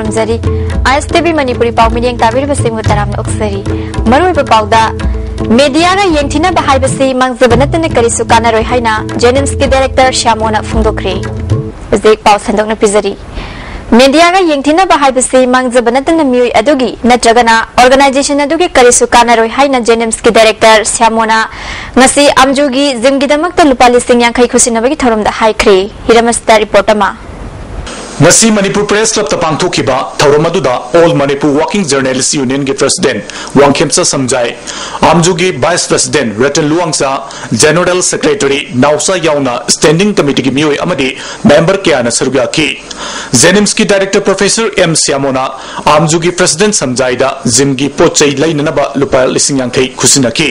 खुरमजरी ISTV Manipuri Pau Midiang Tabir Basing Taram Oksari Maru Pauda Media Yengtina Bahai Basi Mangzabanatan Karisukana Rohaina Jenims ki Director Shamona Fundokri Zik Pau Sandok Pizari Media Yengtina Bahai Basi Mangzabanatan Mui Adugi Natragana Organization Adugi Karisukana Rohaina Jenims ki Director Shamona Ngasi Amjugi Zimgidamak Lupali Sing Yang Kai Kusinabagi Torum the High Cree Hiramasta Reportama Nasi Manipur Press Club ta pangthokiba thauromaduda All Manipur Working Journalists Union ki President Wangkhemsa Samjai Amjugi Vice President Ratan Luangsa General Secretary Nausa Yauna Standing Committee ki mioi amadi member kyana sarugya ki Jenims ki Director Professor M Siamona Amjugi President Samjai da Zimgi pochai lainanaba lupa lising yang kai khusinaki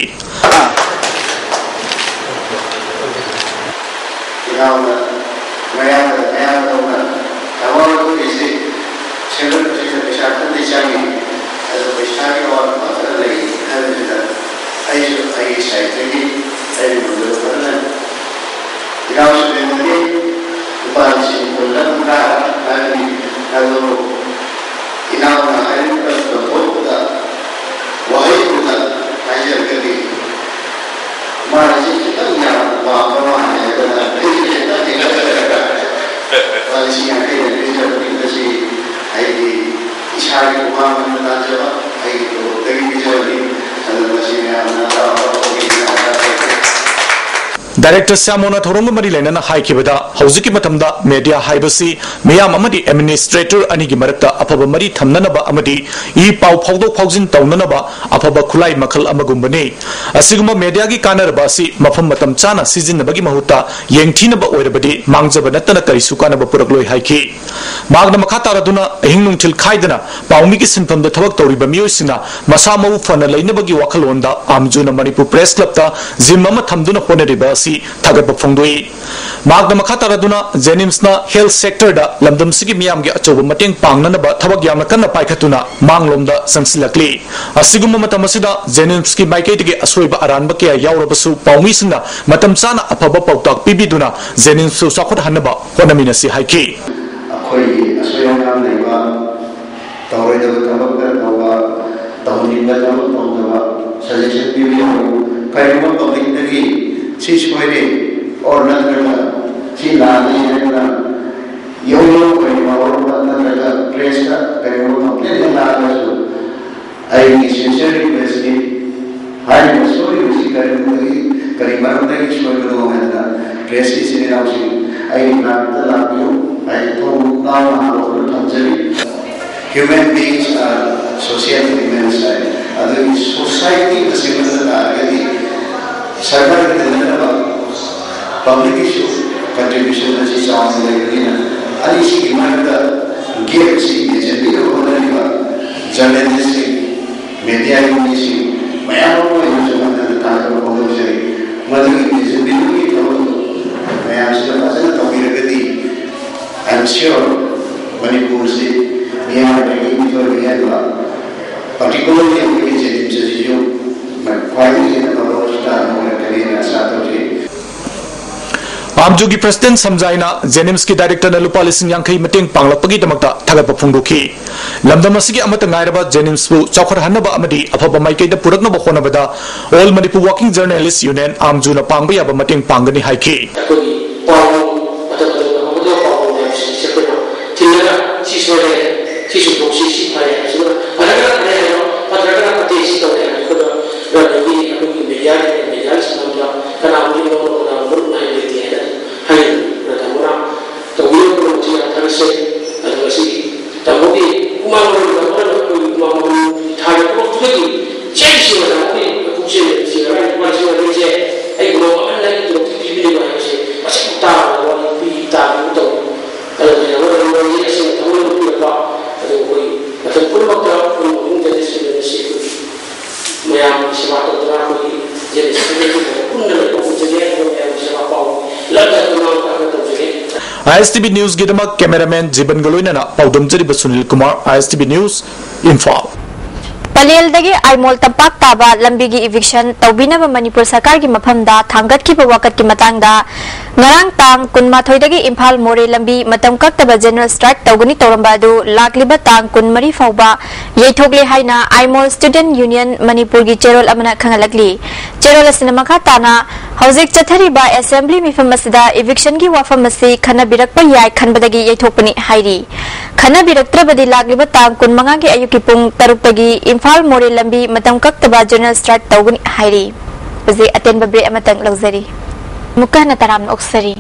Director Samona Thorong Mari Lenana Haikibada, Hausiki Matamda, Media Haibasi, Mayam Amadi Administrator Anigi Marata, Apaba Mari Tamnanaba Amadi, E Pau Paudo Pausin Taunanaba, Apaba Kulai Makal Amagumbane, Asiguma Mediagi Kanarabasi, Mafam Matam Chana, Season Nabagi Mahuta, Yengtinaba Orebadi, Mangzabanatana Karisukana Puragloi Haiki, Magna Makata Raduna, Hinung Til Kaidana, Paumikis from the Tawak Tori Bamusina, Masamo Fana Lainabagi Wakalonda, Amjuna Manipur Press Club, Zimama Tamduna Honeribasi. Tagat Pongdoi Magna Makata Raduna, Jenimsna, Health Sector da, Lamdam Sigi Miam get over Mating Panganaba, Tabak Yamakana Paikatuna, Manglomda, Sansilakli. Asiguma Matamasida, Jenimski Maikati, Asweba Aranbakia, Yaurabasu, Paumisina, Matamsana, Apaba Pautak, Bibiduna, Zeninsu Sakot Hanaba, Honaminasi Haiki. Akoi, Aswayana, Neva, Taurida, Tabaka, Taunina, Tabaka, Suggestion Video, Kaima Public Nagi. She squared or not, she landed Yoyo, Presa, completely large. I sincerely request I am sorry to see Karimata is going to go and dress is in housing. I love you. I told now human beings are social elements. Other society is similar. Sarkar public issue contribution is sound like Ali she demanded give she is a bit of journalistic media issue. My own the time of whether it is a bit I'm sure Manipur State particularly Amjugi President Samjaina, Jenims ki Director Nalupalising Yankai Mating Panglapagi Damaka, Tagapa Funduki. Lamdamasiki Amatangairaba, Jenims Fu, Chakor Hanaba Amadi, Apaba Maike, the Puraknaba Honabada, All Manipur Working Journalists Union, Amjuna Pangaya Mating Pangani Haiki. ISTV News Gidama cameraman Jiban Galoinana Paudum Jeriba Sunil Kumar ISTV News Info Palel dagi Aimol Tampak Taba Lambigi eviction Taubina Manipur Sarkar ki mafamda Thangat ki wakat ki matangda ngarang tang kunmathoi Imphal More lambi matam kaktaba general strike tawgani tawramba adu lakliba tang kunmari fawba yeithokle haina Imol Student Union Manipur gi cherol amana khangalakli cherol asina makha tana hauzik chathariba assembly mifam asida eviction gi wafam asi khana birakpa yai khanbadagi yeithokpani hairi khana biraktrabadi lakliba tang kunmanga gi ayuki pung tarupagi Imphal More lambi matam kaktaba general strike tawgani hairi bazi atenba bre amatang luxury Mukana taram oksari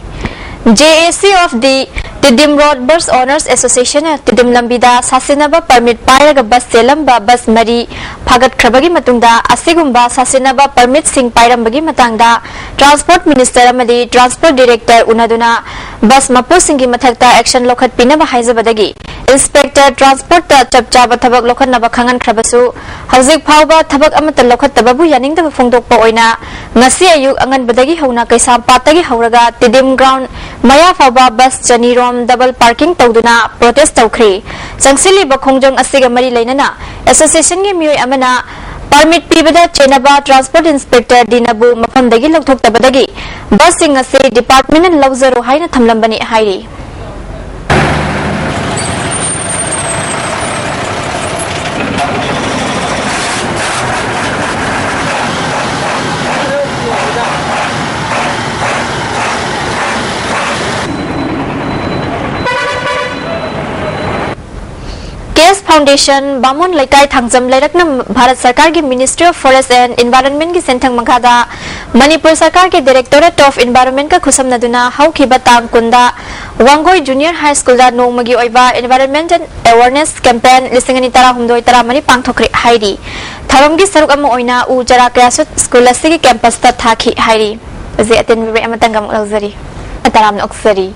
JAC of the Tidim Road Bus Owners Association Tidim Lambida Sasinaba permit Pairaga bus selamba bus mari Pagat Krabagi Matunda Asigumba Sasinaba permit sing Pairambagi Matangda Transport Minister Amadi Transport Director Unaduna bus Mapu Singi Mathakta action lokat Pinaba Haizabadagi Inspector Transport Chapchaba Tabak Lokat Nabakangan Krabasu Hauzik Pauba Tabak Amata Lokat Tababu Yaning the Fundok Poina Ngasi Ayuk Angan Badagi Hauna Kaisam Patagi Hauraga Tidim Ground Maya Faba bus Janirom double parking tawduna protest tawkhri changsili bakhongjong asiga mari leinana association gi mioi amana permit pibada chenaba transport inspector dinabu mafamdagi lokthok tabadagi bus sing ase department an lawzaro haina thamlambani hairi Foundation Bamon Laikai Thangzam Lairakna Bharat Sarkar ki Ministry of Forest and Environment ki Senthang Mangkhada Manipur Sarkar ke Directorate of Environment ka khusam naduna haukiba tang kunda Wangoi Junior High School da nongmagi oiba Environment and Awareness Campaign lisingani tara humdoi tara mani pangthokri hairi tharomgi saruk ama oina u jara krasut school asigi campus ta thaki hairi ze aten be amatangam luxury ataram oksari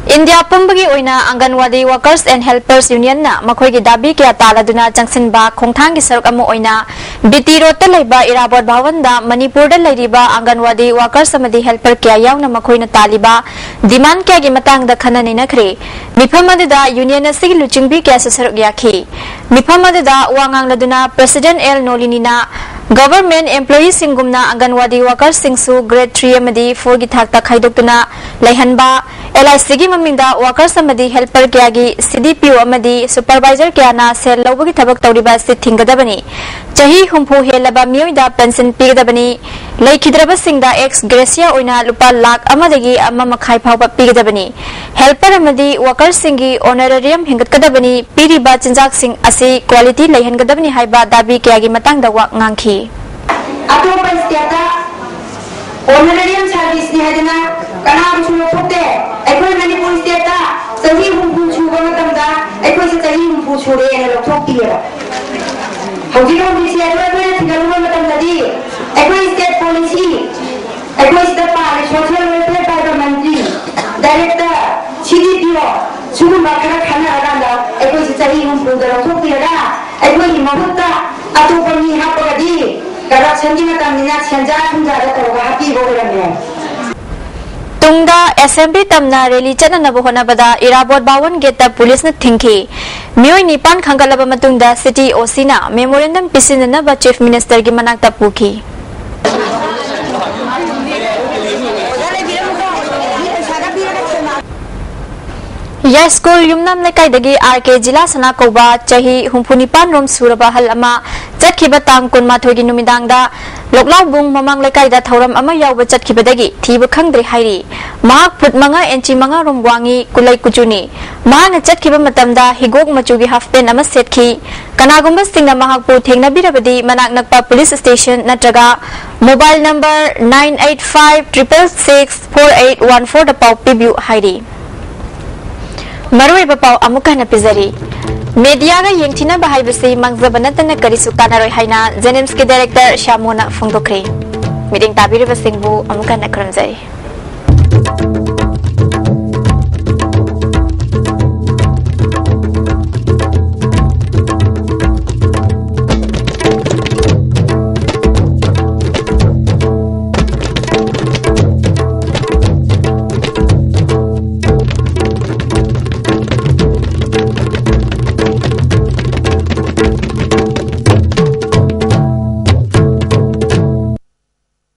India Pumbagi Oina Anganwadi Workers and Helpers Union na Makoigi Dabi Kia Taladuna Junction Ba Kongtangi Sarukamo Oina Biti Rota Laiba Irabot Bhavanda Manipur da Laiba Anganwadi Workers Amadi Helper Kia Yauna Makoina Taliba Demand Kia Gimatang da Kanani Nakri Miphamadida Union Sig Luchingbi Kia Susaruk Yaki Miphamadida Wangang Laduna President L Nolinina Government Employees Singumna Anganwadi Workers Singsu Grade 3 Amadi 4 gi thakta khaidokuna Laihanba LIC gi mamingda Workers Amadi Helper Kyagi CDPO Amadi Supervisor Kyana Sel Lobagi Thabak Tawriba Si Thingadabani Chahi Humpu Helaba Mioida Pension Pigadabani Laikhidraba Singda ex Gracia Oina Lupa Lakh Amadagi Amma Makhai Phawba Pigadabani Helper Amadi Workers Singi Honorarium Hingatkadabani Piriba Chinjak Sing Asi Quality Laihangadabani Haiba Dabi Kyagi Matangda Wak Ngangki Atopa Stiata Honorarium Service ni hadina kana chulo phote ekoi Manipur state ta sahi humpu chuba matamda ekoi se sahi humpu chure ena lothok tira hojiro bisi ekoi ekoi thigalu matamda di ekoi state policy ekoi state pa social welfare department mantri director CDPO chuba makara khana aranda ekoi se sahi humpu da lothok tira ekoi mahutta atopa ni hapagadi corruption ki matamina chenja thunja da toga happy bogarame Tungda Assembly Tamna Rally Chananabu Honabada Irabot Bawan Geta Police na Thinki Mioi Nipan Khangalaba Matungda City Osina Memorandum Pisinanaba Chief Minister gi manakta puki Ya school yumnam lekai dagi RK Jila Sana Koba Chahi Humpunipan Rom Suraba Hal Ama Chatkiba Tang Kunma Thogi Numidangda Loklau Bung Mamang lekai da Thoram Ama Yauba Chatkibadagi Thiba Khangdri Hairi Mahak Put Manga Enchi Manga Rom Wangi Kulai Kuchuni Mahana Chatkiba Matamda Higog Machugi Half Pen Ama Setki Kanagumba Singna Mahakpu Thengna Birabadi Manak Nakpa Police Station Natraga Mobile number 985664814 da Pau Pibu Hairi Marui Bapau Amuka na Pizari Media ga yengthina bahai bisi mangzabanatana karisu kanaroi haina Jenims ki director Shamona Fungdokri Meeting tabiri basingbu amuka na kramjari